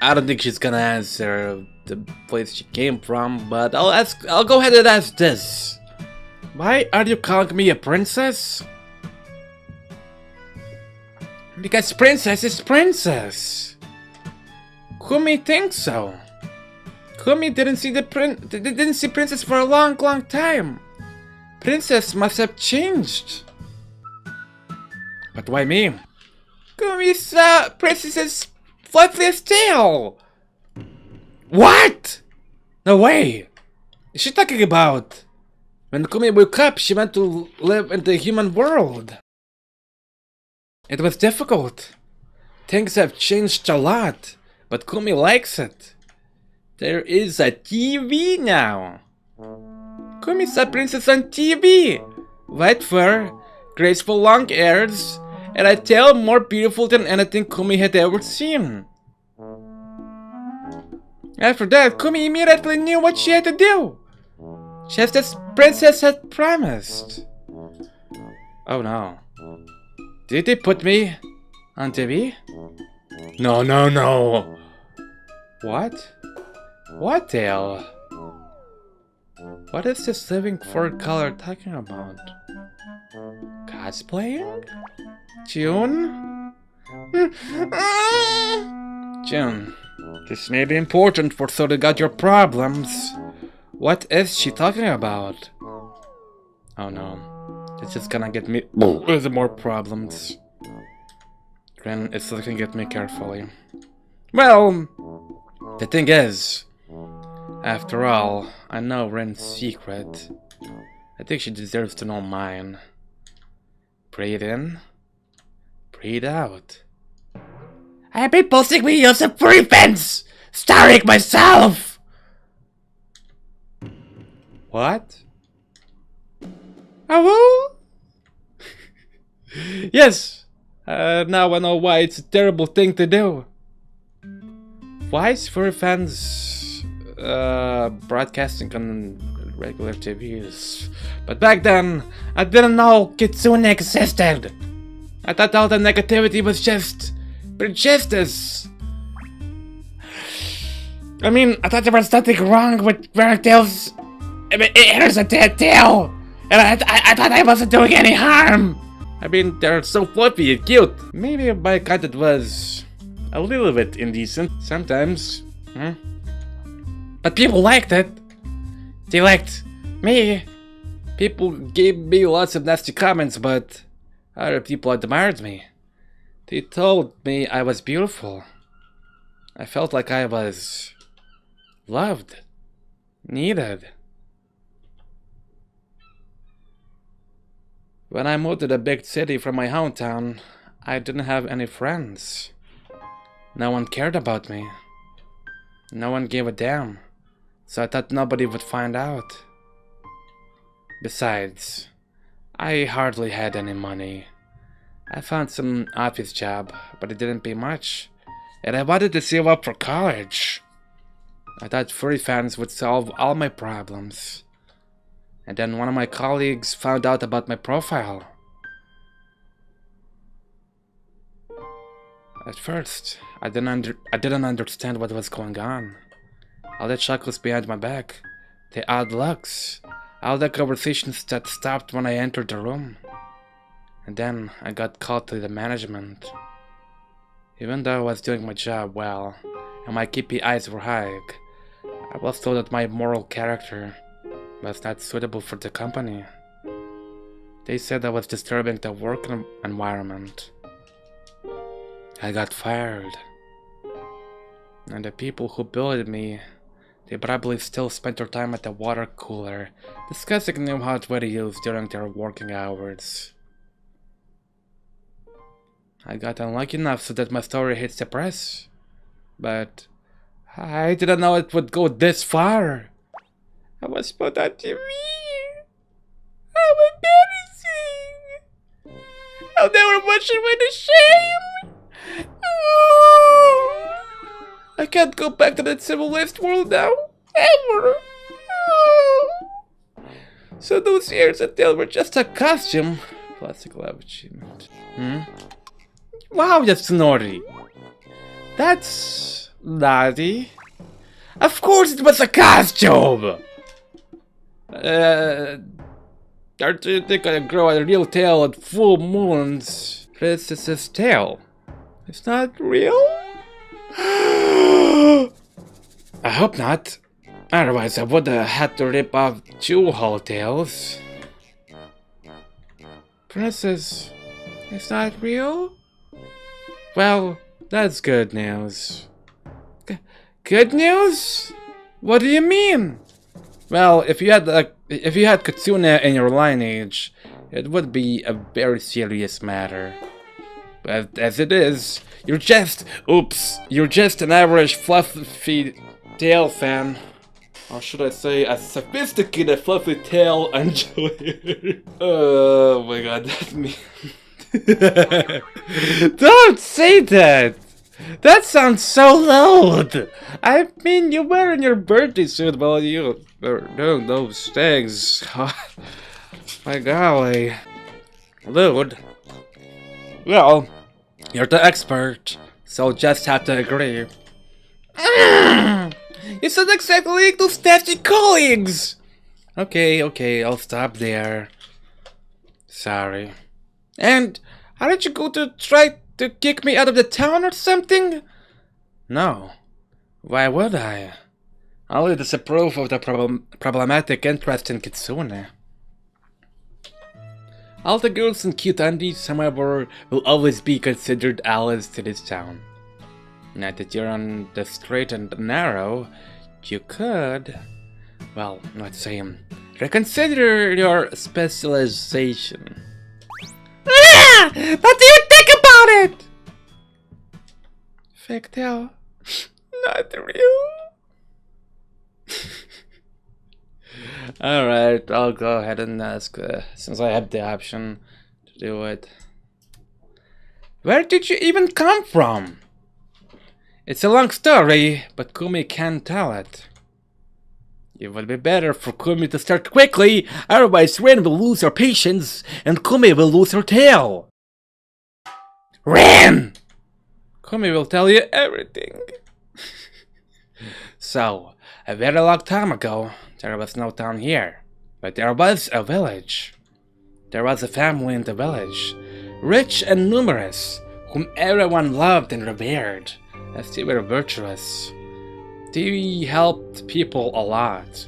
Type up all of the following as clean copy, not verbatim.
I don't think she's gonna answer the place she came from, but I'll go ahead and ask this. Why are you calling me a princess? Because princess is princess. Kumi thinks so. Kumi didn't see princess for a long time. Princess must have changed. But why me? Kumi saw princess's flightless tail. What? No way. Is she talking about? When Kumi woke up, she went to live in the human world. It was difficult. Things have changed a lot, but Kumi likes it. There is a TV now. Kumi saw princess on TV. White fur, graceful long hairs, and a tail more beautiful than anything Kumi had ever seen. After that, Kumi immediately knew what she had to do. Just as princess had promised. Oh no. Did they put me on TV? No. What? What the hell? What is this living fur color talking about? Cosplaying? June? June, this may be important for sorting out your problems. What is she talking about? Oh no, it's just gonna get me with more problems. Ren is looking at me carefully. Well, the thing is, after all, I know Ren's secret. I think she deserves to know mine. Breathe in, breathe out. I've been posting videos of furry fans, starring myself! What? Hello? Yes, now I know why it's a terrible thing to do. Why is furry fans broadcasting on regular TVs? But back then, I didn't know Kitsune existed. I thought all the negativity was just prejudice. I mean, I thought there was nothing wrong with wearing tails. I mean, here's a dead tail, and I thought I wasn't doing any harm. I mean, they're so fluffy and cute. Maybe my content was a little bit indecent sometimes. But people liked it. They liked me. People gave me lots of nasty comments, but other people admired me. They told me I was beautiful. I felt like I was loved, needed. When I moved to the big city from my hometown, I didn't have any friends. No one cared about me. No one gave a damn, so I thought nobody would find out. Besides, I hardly had any money. I found some office job, but it didn't pay much, and I wanted to save up for college. I thought furry fans would solve all my problems. And then one of my colleagues found out about my profile. At first, I didn't understand what was going on. All the chuckles behind my back, the odd looks, all the conversations that stopped when I entered the room. And then I got called to the management. Even though I was doing my job well, and my KPIs were high, I was told that my moral character was not suitable for the company. They said I was disturbing the work environment. I got fired. And the people who bullied me, they probably still spent their time at the water cooler, discussing new hot videos during their working hours. I got unlucky enough so that my story hits the press. But I didn't know it would go this far. I was put on TV. How embarrassing! I'll never wash away the shame! Oh. I can't go back to that civilized world now, ever! Oh. So those ears and tail were just a costume. Plastic love achievement. Wow, Yasunori! That's Daddy? Of course it was a costume! Don't you think I grow a real tail at full moons? Princess's tail. It's not real? I hope not. Otherwise I would have had to rip off 2 whole tails. Princess, it's not real? Well, that's good news. Good news? What do you mean? Well, if you had Kitsune in your lineage, it would be a very serious matter. But as it is, you're just an average fluffy tail fan. Or should I say, a sophisticated fluffy tail enjoyer. Oh my god, that's me. Don't say that! That sounds so loud! I mean, you were in your birthday suit while you were doing those things. My golly. Lewd. Well, you're the expert, so just have to agree. You said exactly like those nasty colleagues! Okay, I'll stop there. Sorry. And aren't you going to try to kick me out of the town or something? No. Why would I? Only disapprove of the problematic interest in Kitsune. All the girls in cute undies, however, will always be considered allies to this town. Now that you're on the straight and narrow, you could, well, let's say, reconsider your specialization. Ah! What do you think about it? Fake tail. Not real. Alright, I'll go ahead and ask, since I have the option to do it. Where did you even come from? It's a long story, but Kumi can tell it. It would be better for Kumi to start quickly, otherwise Ren will lose her patience and Kumi will lose her tail. Ren! Kumi will tell you everything. So, a very long time ago, there was no town here, but there was a village. There was a family in the village, rich and numerous, whom everyone loved and revered, as they were virtuous. They helped people a lot,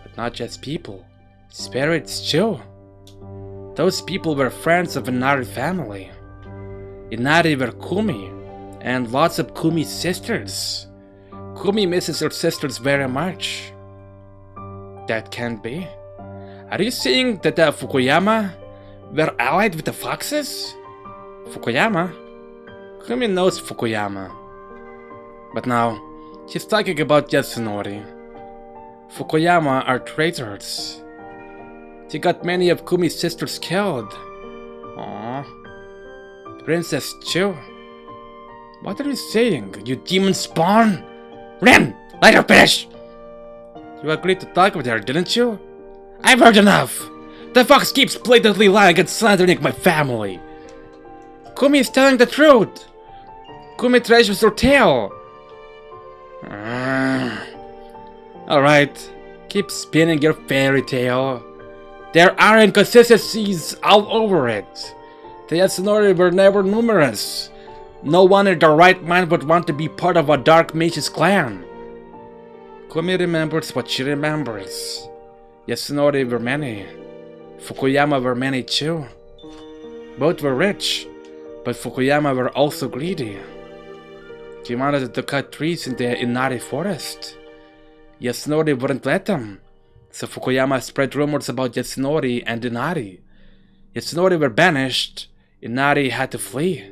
but not just people, spirits too. Those people were friends of Inari family. Inari were Kumi, and lots of Kumi's sisters. Kumi misses her sisters very much. That can't be. Are you saying that the Fukuyama were allied with the foxes? Fukuyama? Kumi knows Fukuyama. But now, she's talking about Yasunori. Fukuyama are traitors. She got many of Kumi's sisters killed. Aww. The princess too. What are you saying, you demon spawn? Ren! Let her finish! You agreed to talk with her, didn't you? I've heard enough! The fox keeps blatantly lying and slandering my family. Kumi is telling the truth. Kumi treasures her tail. Alright, keep spinning your fairy tale. There are inconsistencies all over it. The Yasunori were never numerous. No one in their right mind would want to be part of a dark mage's clan. Kumi remembers what she remembers. Yasunori were many. Fukuyama were many too. Both were rich, but Fukuyama were also greedy. He wanted to cut trees in the Inari forest. Yasunori wouldn't let them, so Fukuyama spread rumors about Yasunori and Inari. Yasunori were banished. Inari had to flee.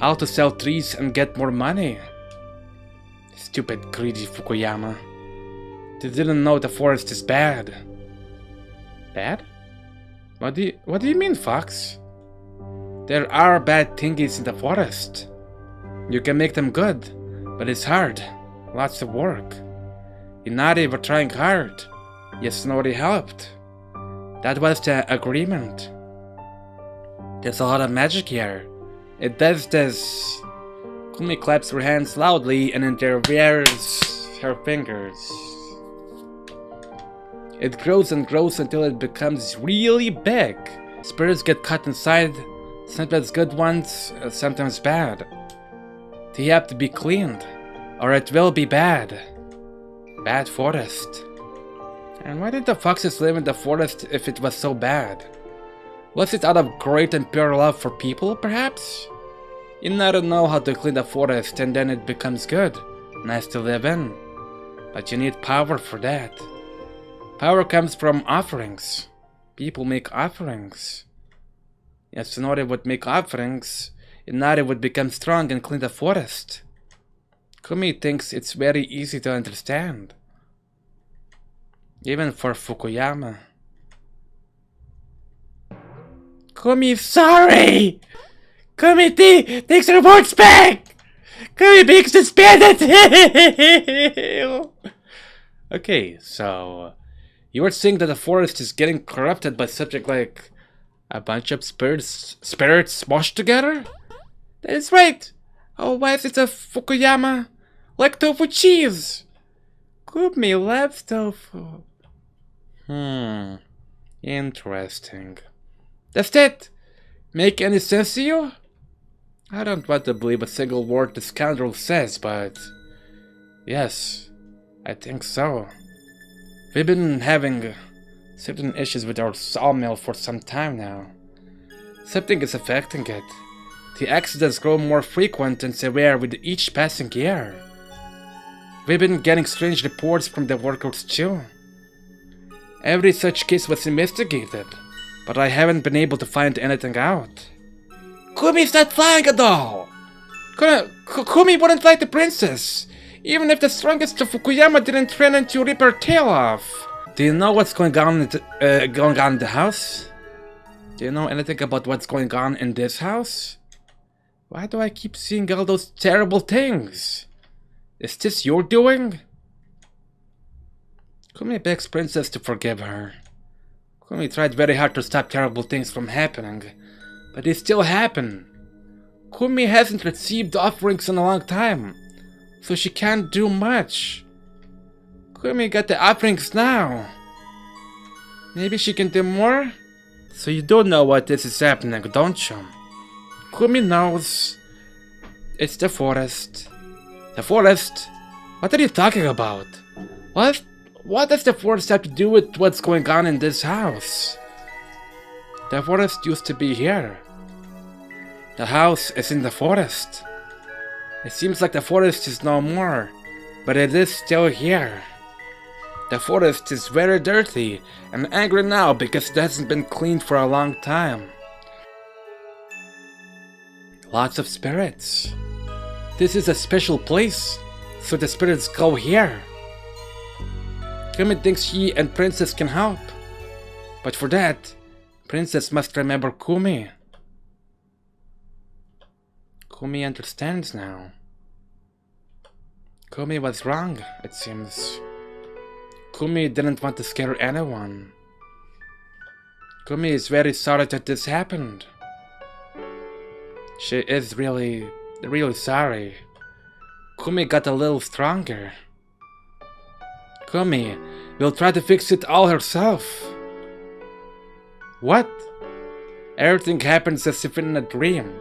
All to sell trees and get more money. Stupid greedy Fukuyama. They didn't know the forest is bad. Bad? What do you mean, Fox? There are bad thingies in the forest. You can make them good, but it's hard. Lots of work. Inari were trying hard. Yasunori helped. That was the agreement. There's a lot of magic here. It does this. Kumi claps her hands loudly and interweaves her fingers. It grows and grows until it becomes really big. Spirits get caught inside, sometimes good ones, sometimes bad. They have to be cleaned, or it will be bad. Bad forest. And why did the foxes live in the forest if it was so bad? Was it out of great and pure love for people, perhaps? You never know how to clean the forest and then it becomes good, nice to live in. But you need power for that. Power comes from offerings. People make offerings. Yes, Sonori would make offerings, Inari would become strong and clean the forest. Kumi thinks it's very easy to understand. Even for Fukuyama. Kumi, sorry! Kumi takes her words back! Kumi being suspended! Okay, so... You were saying that the forest is getting corrupted by something like... a bunch of spirits smushed together? That is right! Oh, why is it a Fukuyama? Like tofu cheese! Kumi loves tofu. Interesting. Does that make any sense to you? I don't want to believe a single word the scoundrel says, but... yes, I think so. We've been having certain issues with our sawmill for some time now. Something is affecting it. The accidents grow more frequent and severe with each passing year. We've been getting strange reports from the workers too. Every such case was investigated, but I haven't been able to find anything out. Kumi's not flying at all! Kumi wouldn't like the princess, even if the strongest of Fukuyama didn't threaten to rip her tail off. Do you know what's going on in the house? Do you know anything about what's going on in this house? Why do I keep seeing all those terrible things? Is this your doing? Kumi begs Princess to forgive her. Kumi tried very hard to stop terrible things from happening, but they still happen. Kumi hasn't received offerings in a long time, so she can't do much. Kumi got the offerings now. Maybe she can do more? So you do know what this is happening, don't you? Kumi knows. It's the forest. The forest? What are you talking about? What does the forest have to do with what's going on in this house? The forest used to be here. The house is in the forest. It seems like the forest is no more, but it is still here. The forest is very dirty and angry now because it hasn't been cleaned for a long time. Lots of spirits. This is a special place, so the spirits go here. Kumi thinks she and Princess can help, but for that, Princess must remember Kumi. Kumi understands now. Kumi was wrong, it seems. Kumi didn't want to scare anyone. Kumi is very sorry that this happened. She is really sorry. Kumi got a little stronger. Kumi will try to fix it all herself. What? Everything happens as if in a dream.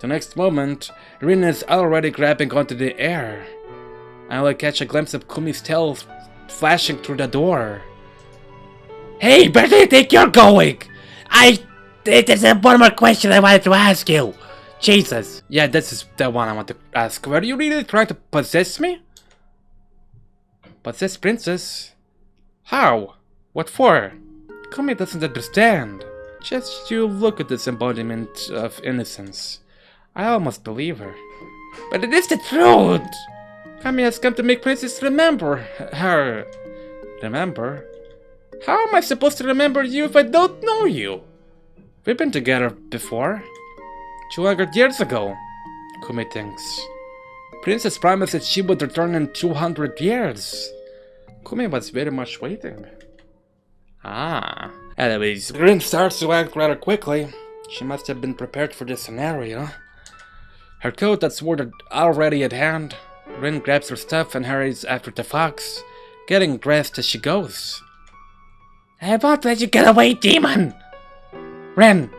The next moment, Rin is already grabbing onto the air. I only catch a glimpse of Kumi's tail flashing through the door. Hey, where do you think you're going? There's one more question I wanted to ask you. Jesus. Yeah, this is the one I want to ask. Were you really trying to possess me? Possess Princess? How? What for? Kumi doesn't understand. Just you look at this embodiment of innocence. I almost believe her. But it is the truth! Kami has come to make Princess remember her. Remember? How am I supposed to remember you if I don't know you? We've been together before. 200 years ago, Kumi thinks. Princess promised that she would return in 200 years. Kumi was very much waiting. Anyways, Rin starts to act rather quickly. She must have been prepared for this scenario. Her coat that's worded already at hand. Rin grabs her stuff and hurries after the fox, getting dressed as she goes. I won't let you get away, demon! Rin!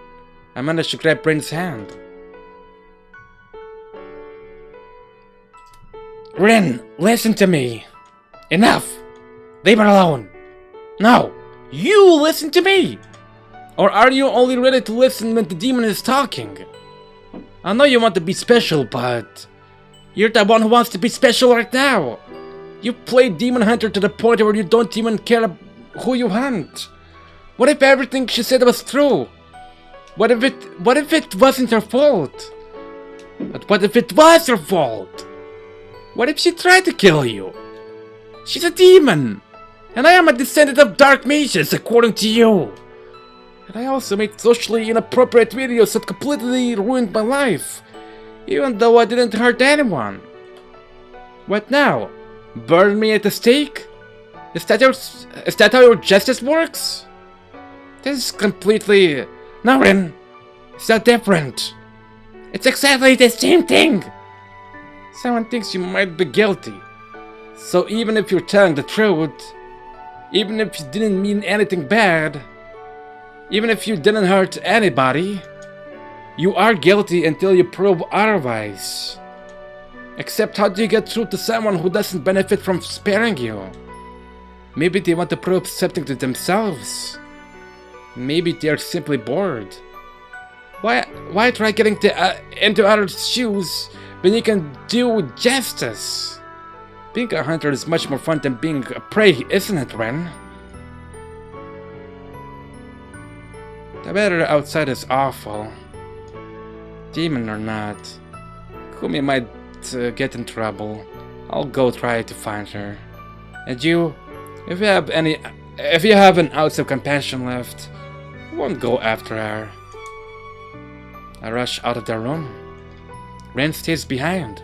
I managed to grab Rin's hand. Rin, listen to me. Enough! Leave her alone. No, you listen to me! Or are you only ready to listen when the demon is talking? I know you want to be special, but you're the one who wants to be special right now. You played Demon Hunter to the point where you don't even care who you hunt. What if everything she said was true? What if it wasn't her fault? But what if it was her fault? What if she tried to kill you? She's a demon, and I am a descendant of dark mages, according to you. And I also made socially inappropriate videos that completely ruined my life, even though I didn't hurt anyone. What now? Burn me at the stake? Is that how your justice works? This is completely... No, Rin. It's not different. It's exactly the same thing. Someone thinks you might be guilty. So even if you're telling the truth, even if you didn't mean anything bad, even if you didn't hurt anybody, you are guilty until you prove otherwise. Except how do you get through to someone who doesn't benefit from sparing you? Maybe they want to prove something to themselves. Maybe they are simply bored. Why try getting into others' shoes when you can do justice? Being a hunter is much more fun than being a prey, isn't it, Ren? The weather outside is awful. Demon or not, Kumi might get in trouble. I'll go try to find her. And you, if you have an ounce of compassion left, you won't go after her. I rush out of the room. Ren stays behind.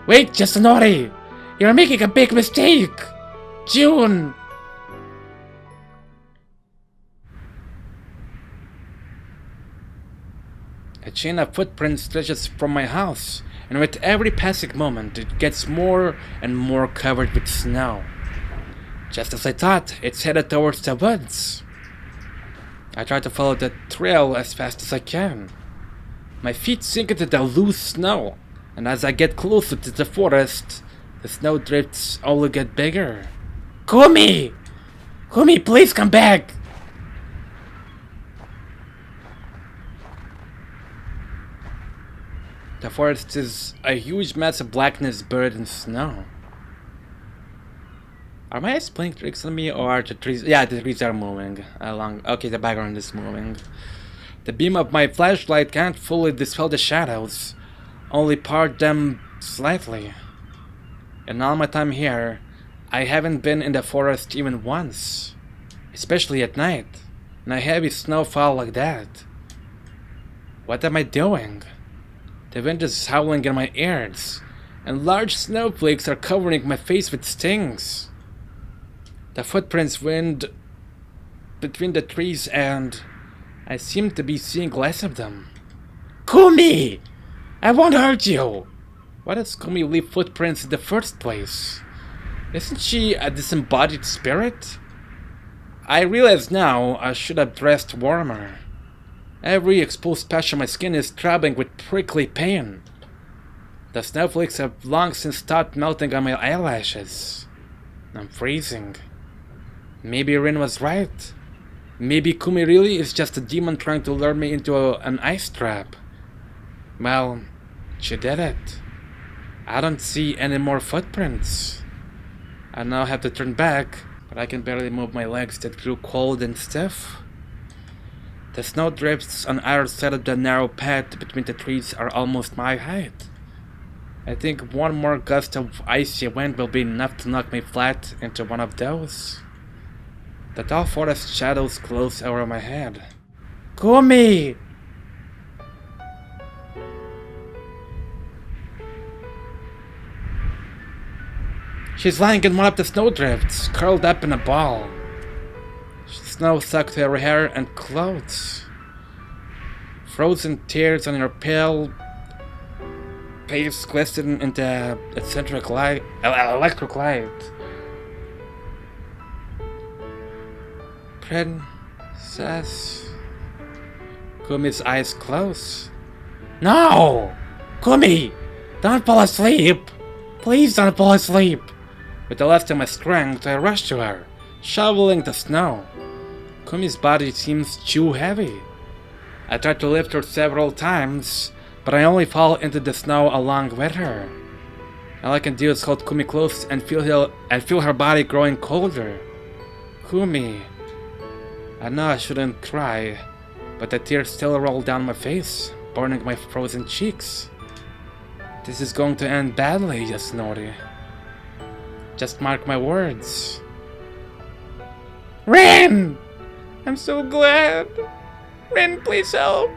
Wait, Yasunori! You're making a big mistake! June! A chain of footprints stretches from my house, and with every passing moment it gets more and more covered with snow. Just as I thought, it's headed towards the woods. I try to follow the trail as fast as I can. My feet sink into the loose snow, and as I get closer to the forest, the snow drifts only get bigger. Kumi! Kumi, please come back! The forest is a huge mass of blackness buried in snow. Are my eyes playing tricks on me, or are the trees? Yeah, the trees are moving along. Okay, the background is moving. The beam of my flashlight can't fully dispel the shadows, only part them slightly. In all my time here, I haven't been in the forest even once, especially at night, in a heavy snowfall like that. What am I doing? The wind is howling in my ears, and large snowflakes are covering my face with stings. The footprints wind between the trees, and I seem to be seeing less of them. Kumi! I won't hurt you! Why does Kumi leave footprints in the first place? Isn't she a disembodied spirit? I realize now I should have dressed warmer. Every exposed patch of my skin is throbbing with prickly pain. The snowflakes have long since stopped melting on my eyelashes. I'm freezing. Maybe Rin was right. Maybe Kumi really is just a demon trying to lure me into an ice trap. Well, she did it. I don't see any more footprints. I now have to turn back, but I can barely move my legs that grew cold and stiff. The snow drifts on either side of the narrow path between the trees are almost my height. I think one more gust of icy wind will be enough to knock me flat into one of those. The tall forest shadows close over my head. Kumi! She's lying in one of the snowdrifts, curled up in a ball. Snow sucked her hair and clothes. Frozen tears on her pale, face glistened into eccentric light, electric light. Princess. Kumi's eyes close. No! Kumi! Don't fall asleep! Please don't fall asleep! With the last of my strength, I rushed to her, shoveling the snow. Kumi's body seems too heavy. I tried to lift her several times, but I only fall into the snow along with her. All I can do is hold Kumi close and feel her body growing colder. Kumi. I know I shouldn't cry, but the tears still roll down my face, burning my frozen cheeks. This is going to end badly, Yasunori. Just mark my words. Rin! I'm so glad. Rin, please help.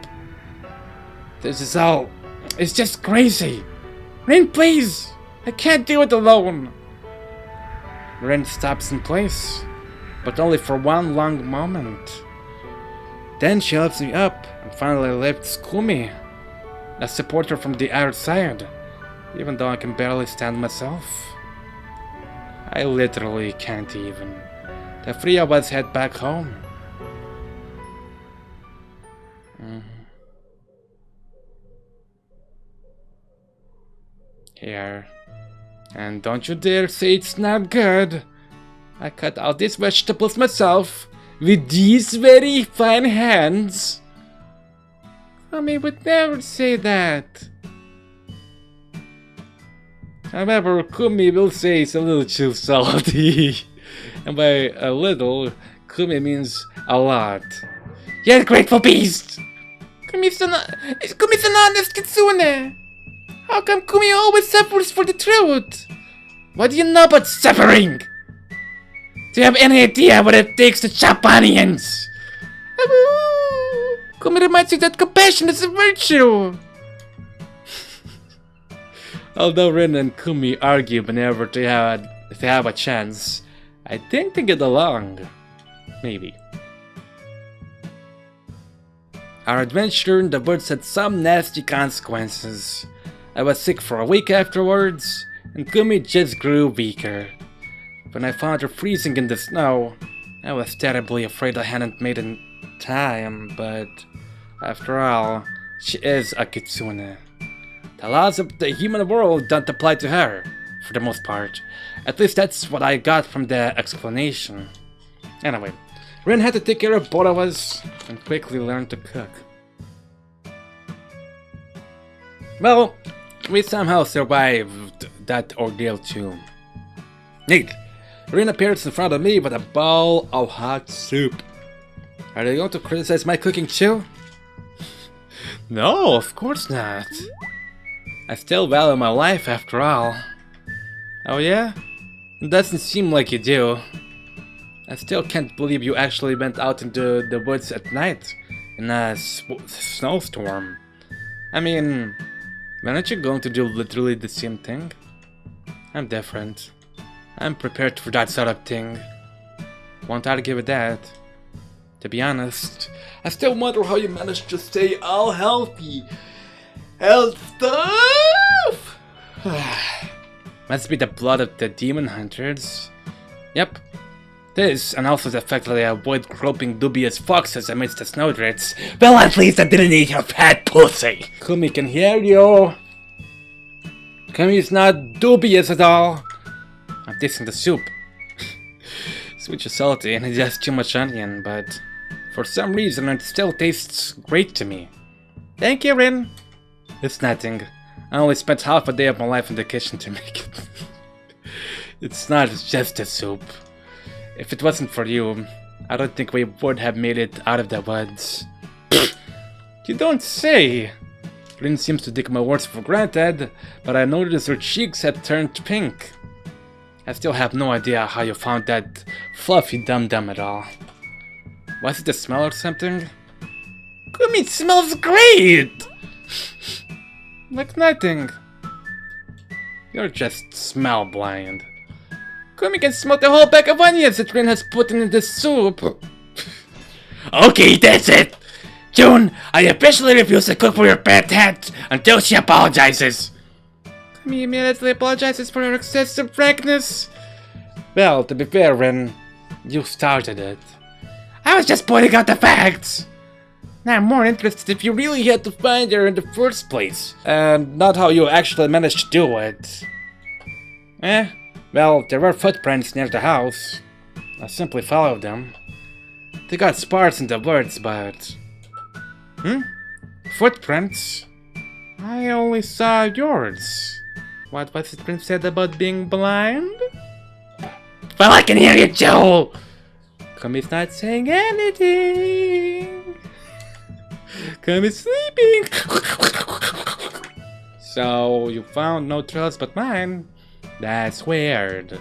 This is all... It's just crazy. Rin, please! I can't do it alone. Rin stops in place, but only for one long moment. Then she lifts me up and finally lifts Kumi. I support her from the other side, even though I can barely stand myself. I literally can't even. The three of us head back home. Here. And don't you dare say it's not good. I cut out these vegetables myself with these very fine hands. Kumi would never say that. However, Kumi will say it's a little too salty. And by a little, Kumi means a lot. You grateful beast! Kumi's an honest Kitsune! How come Kumi always suffers for the truth? What do you know about suffering? Do you have any idea what it takes to chop onions? Kumi reminds you that compassion is a virtue! Although Rin and Kumi argue whenever they have a chance, I think they get along. Maybe. Our adventure in the woods had some nasty consequences. I was sick for a week afterwards, and Kumi just grew weaker. When I found her freezing in the snow, I was terribly afraid I hadn't made it in time, but after all, she is a Kitsune. The laws of the human world don't apply to her, for the most part. At least that's what I got from the explanation. Anyway, Rin had to take care of both of us, and quickly learn to cook. Well, we somehow survived that ordeal too. Neat! Rin appears in front of me with a bowl of hot soup. Are they going to criticize my cooking too? No, of course not. I still value my life after all. Oh yeah? It doesn't seem like you do. I still can't believe you actually went out into the woods at night in a snowstorm. I mean, weren't you going to do literally the same thing? I'm different. I'm prepared for that sort of thing. Won't argue with that. To be honest, I still wonder how you managed to stay all healthy. Health stuff! Must be the blood of the demon hunters. Yep. This, and also the fact that I avoid groping dubious foxes amidst the snowdrifts. Well, at least I didn't eat your fat pussy! Kumi can hear you. Kumi's not dubious at all. I'm tasting the soup. Sweet and salty, and it has too much onion, but for some reason it still tastes great to me. Thank you, Rin. It's nothing. I only spent half a day of my life in the kitchen to make it. It's not just a soup. If it wasn't for you, I don't think we would have made it out of the woods. You don't say! Rin seems to take my words for granted, but I noticed her cheeks had turned pink. I still have no idea how you found that fluffy dum-dum at all. Was it the smell or something? Kumi smells great! Like nothing. You're just smell blind. Kumi can smell the whole bag of onions that Rin has put in the soup. Okay, that's it! June, I officially refuse to cook for your pet hat until she apologizes. Kumi immediately apologizes for her excessive frankness. Well, to be fair, Ren, you started it. I was just pointing out the facts! Now I'm more interested if you really had to find her in the first place, and not how you actually managed to do it. Well, there were footprints near the house. I simply followed them. They got sparse in the woods, but... Footprints? I only saw yours. What was it been said about being blind? Well, I can hear you, Joe! Kumi's not saying anything. Kumi's sleeping. So, you found no trails but mine? That's weird.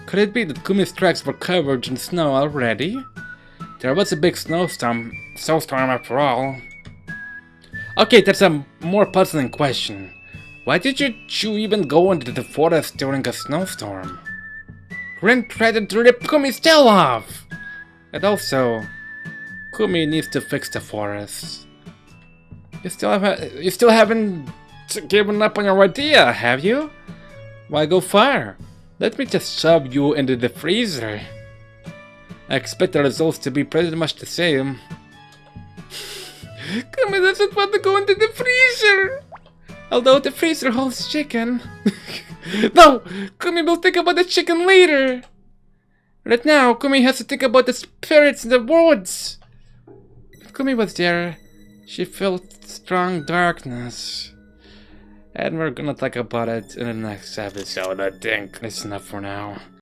Could it be that Kumi's tracks were covered in snow already? There was a big snowstorm after all. Okay, there's a more puzzling question. Why did you even go into the forest during a snowstorm? Ren tried to rip Kumi's tail off! And also, Kumi needs to fix the forest. You still haven't given up on your idea, have you? Why go far? Let me just shove you into the freezer. I expect the results to be pretty much the same. Kumi doesn't want to go into the freezer! Although the freezer holds chicken. No! Kumi will think about the chicken later! Right now, Kumi has to think about the spirits in the woods! When Kumi was there, she felt strong darkness. And we're gonna talk about it in the next episode, I think. That's enough for now.